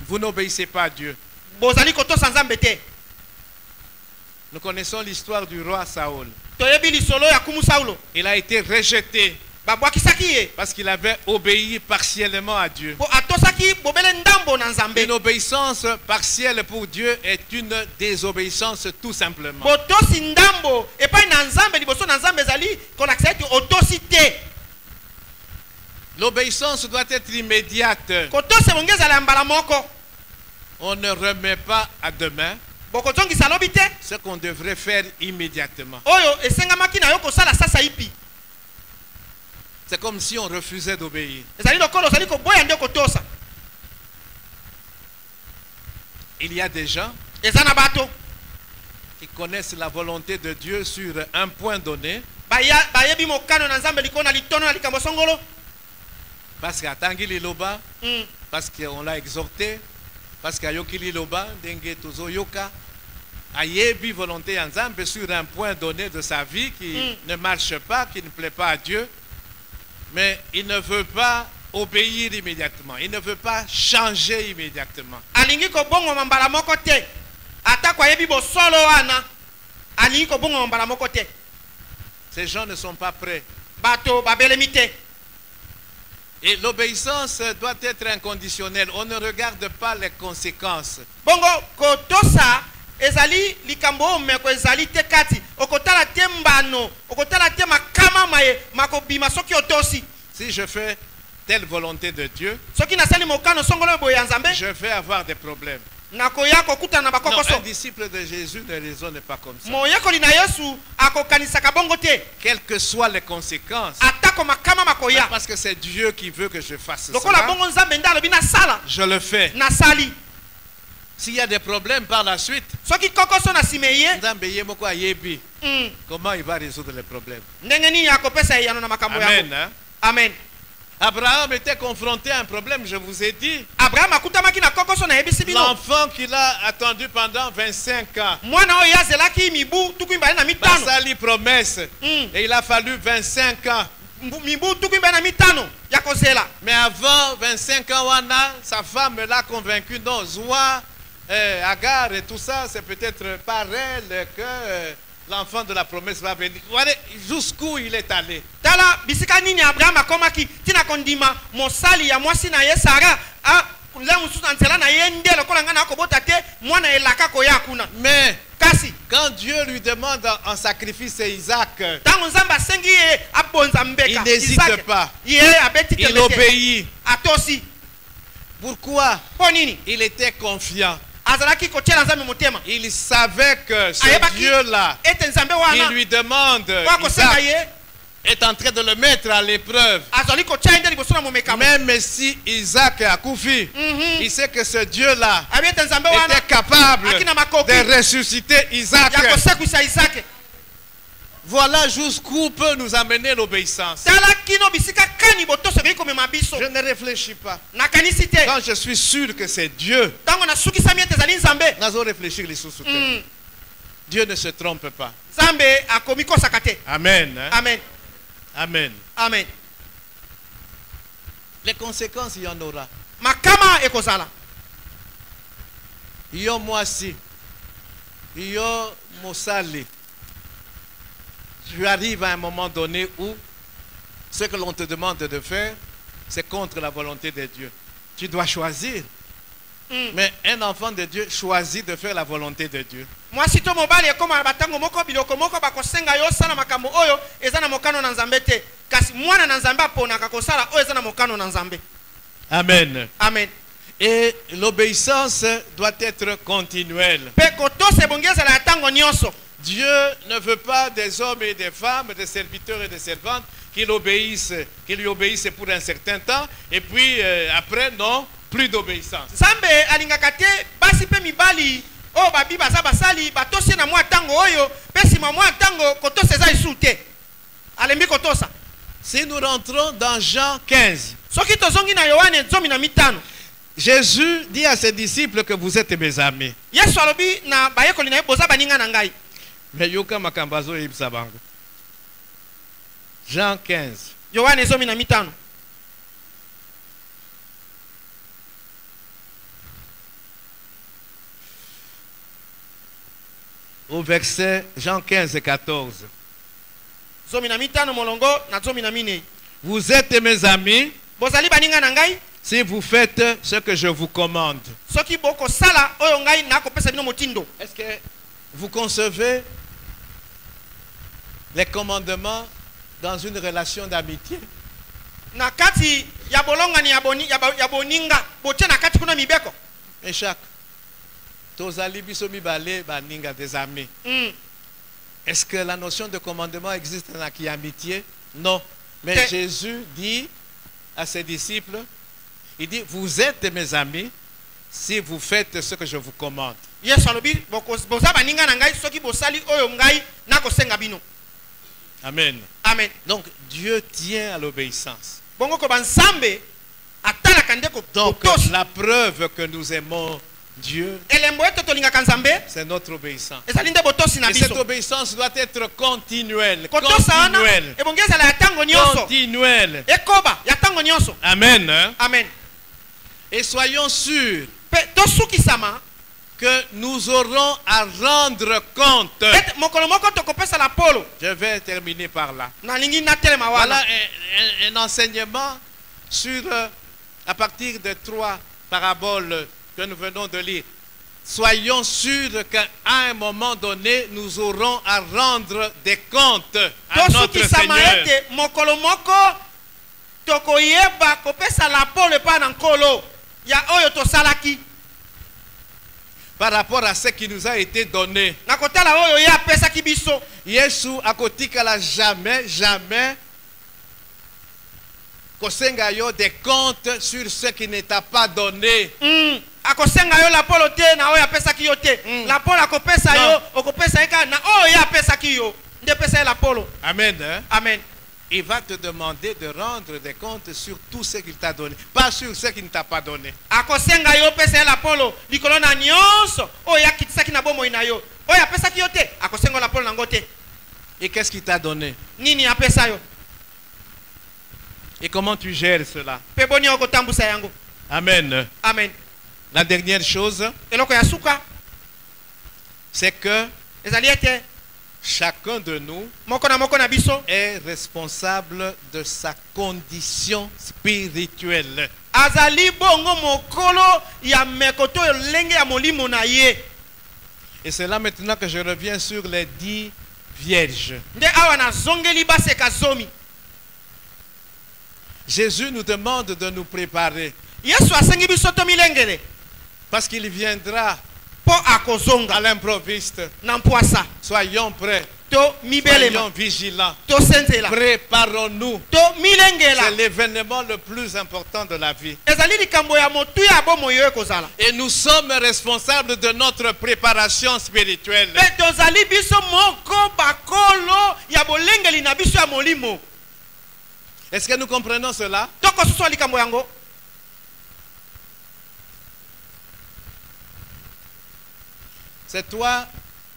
Vous n'obéissez pas à Dieu. Nous connaissons l'histoire du roi Saül. Il a été rejeté parce qu'il avait obéi partiellement à Dieu. Une obéissance partielle pour Dieu est une désobéissance tout simplement. L'obéissance doit être immédiate. On ne remet pas à demain ce qu'on devrait faire immédiatement. C'est comme si on refusait d'obéir. Il y a des gens qui connaissent la volonté de Dieu sur un point donné. Parce qu'atangi liloba, parce qu'on l'a exhorté, parce qu'ayoki liloba, dengue tozo yoka, ayebi volonté ensemble sur un point donné de sa vie qui ne marche pas, qui ne plaît pas à Dieu. Mais il ne veut pas obéir immédiatement. Il ne veut pas changer immédiatement. Ces gens ne sont pas prêts. Et l'obéissance doit être inconditionnelle. On ne regarde pas les conséquences. ezali likambo meko ezali te kati okotala te mbano okotala te makama maye makobima soki otosi. Si je fais telle volonté de Dieu, soki nasali mokano songolo boya nzambe, je vais avoir des problèmes. Nakoya kokuta na bakokoso. Un disciple de Jésus ne raisonne pas comme ça. Moyekoli na Yesu akokanisa kabongo te. Quelles que soient les conséquences. Atako makama makoya. Parce que c'est Dieu qui veut que je fasse ça. Je le fais. Nasali. S'il y a des problèmes par la suite, comment il va résoudre les problèmes? Amen. Hein? Amen. Abraham était confronté à un problème, je vous ai dit. L'enfant qu'il a attendu pendant 25 ans. Ça lui promesse. Et il a fallu 25 ans. Mais avant 25 ans, sa femme l'a convaincu. Non, Zoua, Agar et tout ça, c'est peut-être par elle que l'enfant de la promesse va venir. Voilà jusqu'où il est allé. Mais quand Dieu lui demande en sacrifice Isaac, il n'hésite pas. Il obéit. Pourquoi? Il était confiant. Il savait que ce Dieu-là, il lui demande Isaac, est en train de le mettre à l'épreuve. Même si Isaac a Koufi, il sait que ce Dieu-là était capable de ressusciter Isaac. Voilà jusqu'où peut nous amener l'obéissance. Je ne réfléchis pas. Quand je suis sûr que c'est Dieu, Dieu ne se trompe pas. Amen. Amen. Amen. Amen. Les conséquences, il y en aura. Makama ekozala. Yo moisi. Yo mosali. Tu arrives à un moment donné où ce que l'on te demande de faire, c'est contre la volonté de Dieu. Tu dois choisir. Mais un enfant de Dieu choisit de faire la volonté de Dieu. Moi si to mobali ekoma batango moko biloko moko bakosenga yo sana makambo oyo ezana mokano na Nzambe te. Kasi mwana na Nzambe apona kakosala oyo ezana mokano na Nzambe. Amen. Amen. Et l'obéissance doit être continuelle. Dieu ne veut pas des hommes et des femmes, des serviteurs et des servantes qui lui obéissent pour un certain temps et puis après non, plus d'obéissance. Si nous rentrons dans Jean 15, Jésus dit à ses disciples que vous êtes mes amis. Mais yoka makambazo ibsa bango. Jean 15. Au verset Jean 15 et 14. Vous êtes mes amis si vous faites ce que je vous commande. Est-ce que vous concevez les commandements dans une relation d'amitié? Et chaque des amis. Est-ce que la notion de commandement existe dans la amitié? Non. Mais Jésus dit à ses disciples, il dit, vous êtes mes amis si vous faites ce que je vous commande. Amen. Amen. Donc Dieu tient à l'obéissance. Donc la preuve que nous aimons Dieu, c'est notre obéissance. Et cette obéissance doit être continuelle. Continuelle. Amen. Amen. Et soyons sûrs que nous aurons à rendre compte. Je vais terminer par là. Voilà un enseignement sur, à partir de 3 paraboles que nous venons de lire. Soyons sûrs qu'à un moment donné, nous aurons à rendre des comptes à notre Seigneur. Par rapport à ce qui nous a été donné. Yesu akotikala jamais kosenga yo des comptes sur ce qui ne t'a pas donné. Akosenga yo la polo te na oya pesa ki yo te. La polo akopesa yo, okopesa eka na oya pesa ki yo. Nde pesa la polo. Amen. Amen. Il va te demander de rendre des comptes sur tout ce qu'il t'a donné, pas sur ce qu'il ne t'a pas donné. Akosenga yo pesa la polo, likolo na nyonso, oya kitisaki na bomo ina yo. Oya pesa ki yo te, akosenga la polo na ngote. Et qu'est-ce qu'il t'a donné? Nini apesa yo? Et comment tu gères cela? Peboni okotambusa yango. Amen. Amen. La dernière chose, c'est que chacun de nous est responsable de sa condition spirituelle. Et c'est là maintenant que je reviens sur les 10 vierges. Jésus nous demande de nous préparer. Parce qu'il viendra à l'improviste. Soyons prêts. Soyons vigilants. Préparons-nous. C'est l'événement le plus important de la vie. Et nous sommes responsables de notre préparation spirituelle. Est-ce que nous comprenons cela? C'est toi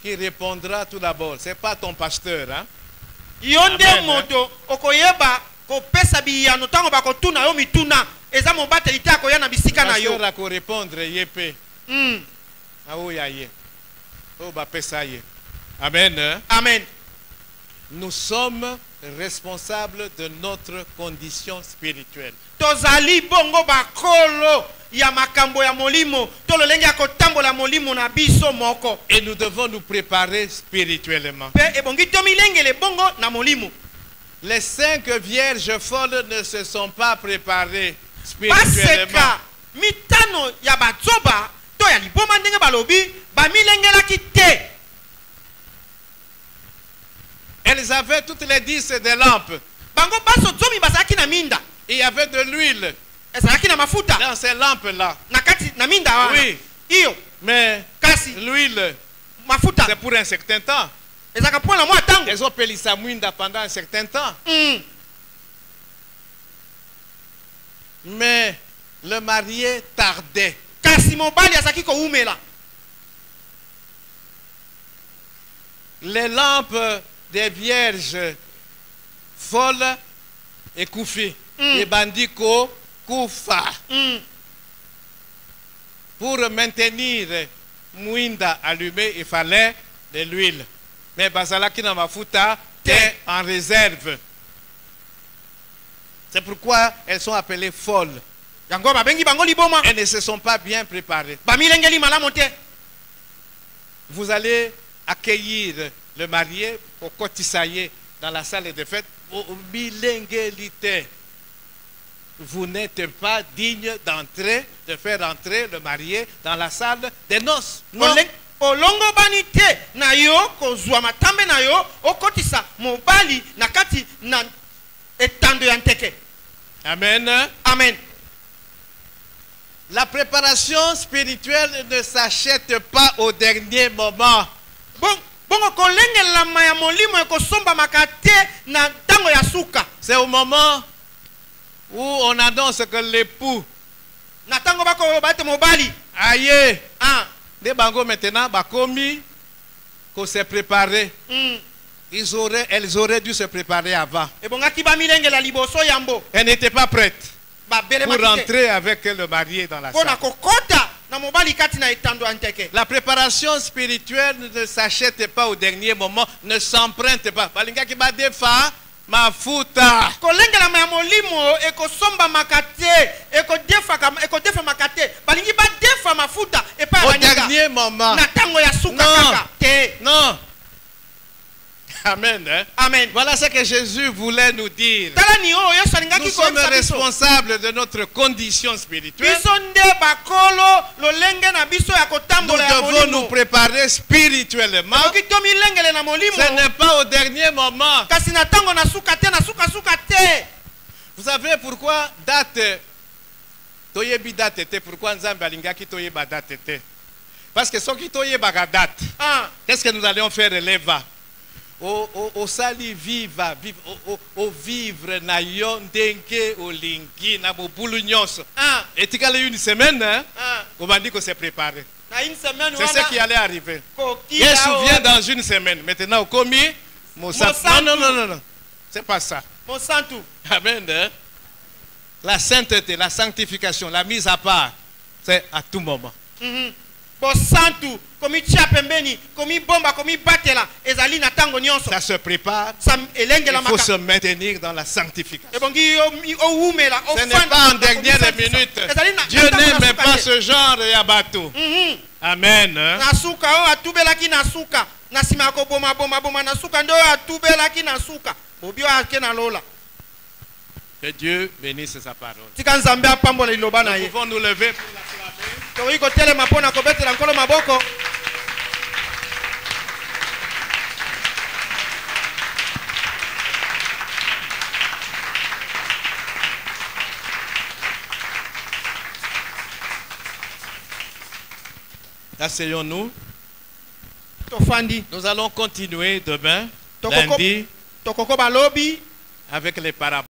qui répondras tout d'abord. Ce n'est pas ton pasteur. Hein? Amen. Amen. Nous sommes responsables de notre condition spirituelle. Tozali bongo bakolo ya makambo ya molimo to lolenge ya kotambola molimo na biso moko. Et nous devons nous préparer spirituellement. Pe ebongi to milengele bongo na molimo. Les 5 vierges folles ne se sont pas préparées spirituellement. Paseka mitano ya batsoba to ya liboma ndenge balobi ba milengela kite. Elles avaient toutes les 10 des lampes. Bango baso zomi basaki na minda. Il y avait de l'huile dans ces lampes-là. Oui. Mais l'huile, c'est pour un certain temps. Elles ont payé sa mouinda pendant un certain temps. Mais le marié tardait. Les lampes des vierges folles et couffées. Les bandits Koufa. Pour maintenir Mouinda allumé, il fallait de l'huile. Mais Bazalaki Namafuta était en réserve. C'est pourquoi elles sont appelées folles. Elles ne se sont pas bien préparées. Vous allez accueillir le marié au Kotisaye dans la salle de fête. Vous n'êtes pas digne d'entrer, de faire entrer le marié dans la salle des noces. Non. Olongo banite na yo kozwa matambe na yo okotisa mobali nakati na etando yanteke. Amen. Amen. La préparation spirituelle ne s'achète pas au dernier moment. C'est au moment où on annonce que l'époux aïe, des bango maintenant bakomi qu'on s'est préparé. Elles auraient dû se préparer avant. Elles n'étaient pas prêtes pour rentrer avec le marié dans la salle. La préparation spirituelle ne s'achète pas au dernier moment, ne s'emprunte pas. Mafuta. Au dernier moment. Non. Non. Amen. Hein? Amen. Voilà ce que Jésus voulait nous dire. Nous sommes responsables de notre condition spirituelle. Nous devons nous préparer spirituellement. Ce n'est pas au dernier moment. Vous savez pourquoi date? Pourquoi Nzambe alingaki toyeba date? Parce que ceux qui toyeba date, qu'est-ce que nous allions faire leva? Au sali viva, au vivre na yondenge olingi na bobulu nyonso. Et tu as une semaine, hein? On m'a dit que c'est préparé. C'est ce qui allait arriver. Jésus vient dans une semaine. Maintenant, au commis, non. C'est pas ça. Amen. Hein? La sainteté, la sanctification, la mise à part, c'est à tout moment. Ça se prépare. Il faut se maintenir dans la sanctification. Ce n'est pas en dernière minute. Dieu n'aime pas ce genre de yabatou. Amen. Que Dieu bénisse sa parole. Nous pouvons nous lever pour l'acclamer. Asseyons-nous. Nous allons continuer demain, lundi, avec les paraboles.